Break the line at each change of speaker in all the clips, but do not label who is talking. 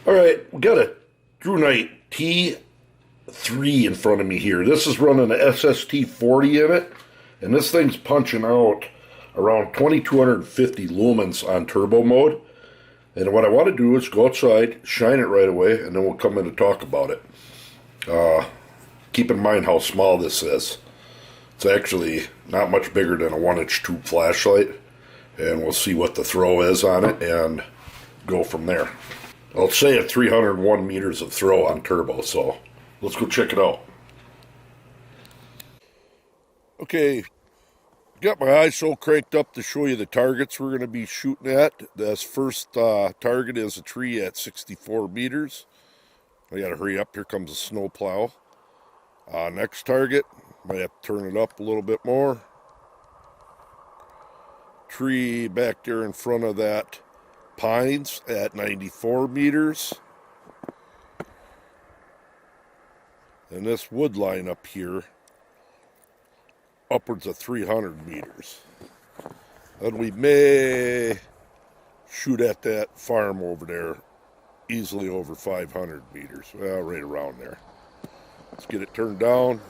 Alright, we got a Thrunite T3 in front of me here. This is running an SST40 in it, and this thing's punching out around 2250 lumens on turbo mode. And what I want to do is go outside, shine it right away, and then we'll come in and talk about it. Keep in mind how small this is. It's actually not much bigger than a 1-inch tube flashlight, and we'll see what the throw is on it and go from there. I'll say at 301 meters of throw on turbo, so let's go check it out. Okay, got my ISO cranked up to show you the targets we're going to be shooting at. This first target is a tree at 64 meters. I got to hurry up, here comes a snow plow. Next target, might have to turn it up a little bit more. Tree back there in front of that pines at 94 meters. And this wood line up here, upwards of 300 meters. And we may shoot at that farm over there, easily over 500 meters. Well, right around there. Let's get it turned down.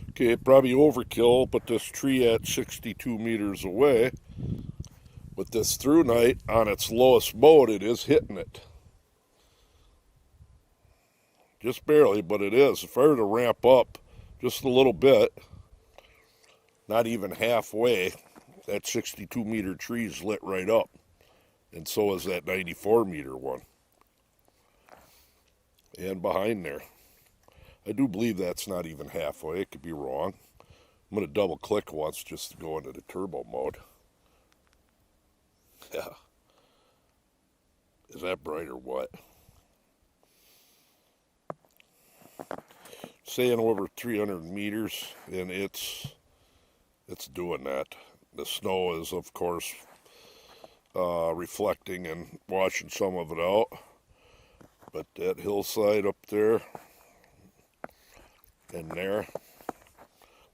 Okay, probably overkill, but this tree at 62 meters away, with this Thrunite on its lowest mode, it is hitting it. Just barely, but it is. If I were to ramp up just a little bit, not even halfway, that 62 meter tree is lit right up. And so is that 94 meter one. And behind there. I do believe that's not even halfway. It could be wrong. I'm going to double click once just to go into the turbo mode. Yeah. Is that bright or what? Saying over 300 meters, and it's doing that. The snow is, of course, reflecting and washing some of it out. But that hillside up there and there,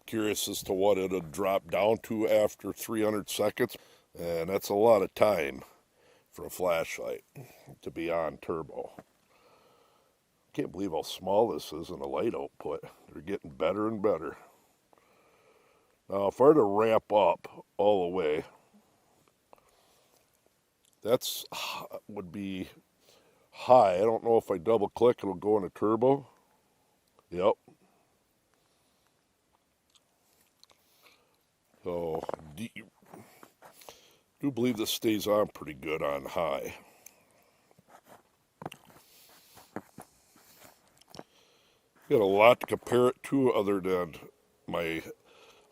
curious as to what it'll drop down to after 300 seconds. And that's a lot of time for a flashlight to be on turbo. Can't believe how small this is in the light output. They're getting better and better. Now, if I were to ramp up all the way, that's would be high. I don't know if I double click, it'll go into turbo. Yep. So, do believe this stays on pretty good on high. Got a lot to compare it to other than my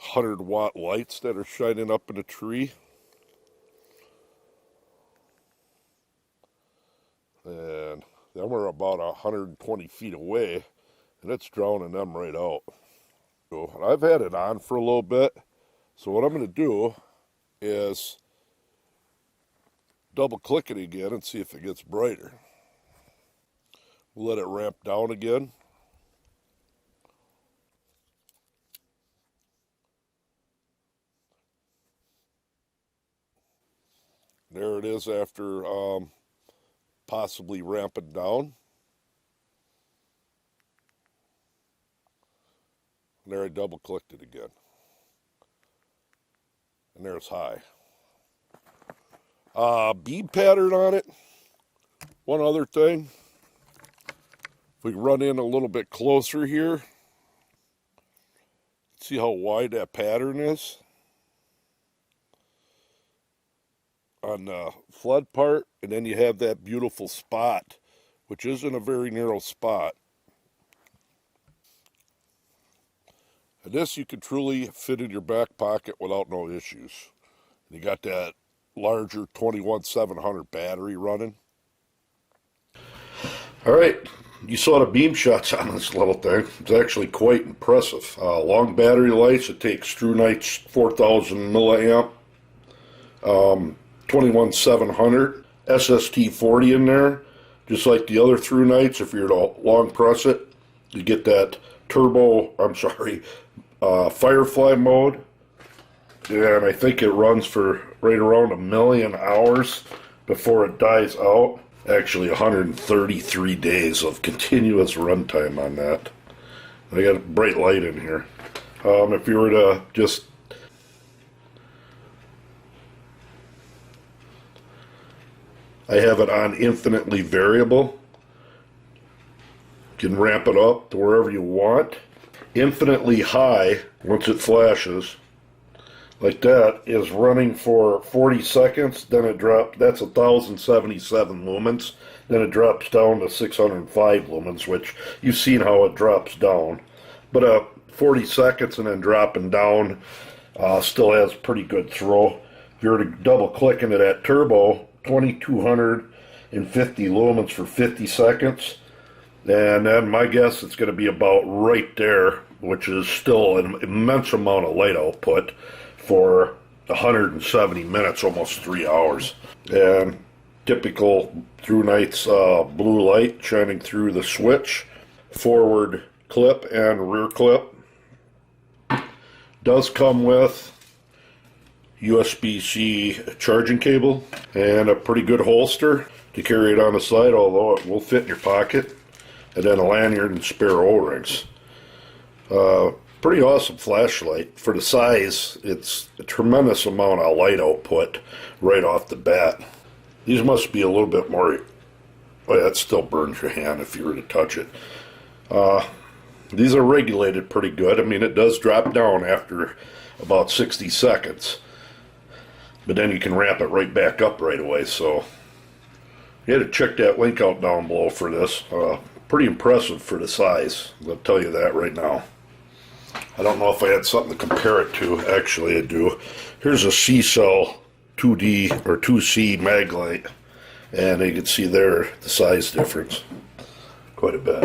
100-watt lights that are shining up in a tree. And then we're about 120 feet away, and it's drowning them right out. So I've had it on for a little bit, so what I'm going to do is double click it again and see if it gets brighter. We'll let it ramp down again. There it is after possibly ramping down. And there I double clicked it again. And there's high. Bead pattern on it. One other thing. If we run in a little bit closer here, see how wide that pattern is on the flood part, and then you have that beautiful spot, which isn't a very narrow spot. And this you could truly fit in your back pocket without no issues. You got that larger 21700 battery running. All right, you saw the beam shots on this little thing. It's actually quite impressive. Long battery life. It takes Thrunite's 4000 milliamp 21700 SST40 in there, just like the other Thrunites. If you're to long press it, you get that Firefly mode, and I think it runs for right around 1,000,000 hours before it dies out. Actually, 133 days of continuous runtime on that. I got a bright light in here. If you were to just I have it on infinitely variable. You can ramp it up to wherever you want. Infinitely high, once it flashes, like that, is running for 40 seconds. Then it drops, that's 1,077 lumens. Then it drops down to 605 lumens, which you've seen how it drops down. But 40 seconds and then dropping down still has pretty good throw. If you were to double click into that turbo, 2,250 lumens for 50 seconds. And then my guess it's going to be about right there, which is still an immense amount of light output for 170 minutes, almost 3 hours. And typical Thrunite's blue light shining through the switch, forward clip and rear clip. Does come with USB-C charging cable and a pretty good holster to carry it on the side, although it will fit in your pocket, and then a lanyard and spare O-rings. Pretty awesome flashlight. For the size, it's a tremendous amount of light output right off the bat. These must be a little bit more, well, that still burns your hand if you were to touch it. These are regulated pretty good. I mean, it does drop down after about 60 seconds. But then you can ramp it right back up right away. So you had to check that link out down below for this. Pretty impressive for the size. I'll tell you that right now. I don't know if I had something to compare it to. Actually, I do. Here's a C-cell 2D or 2C mag light. And you can see there the size difference. Quite a bit.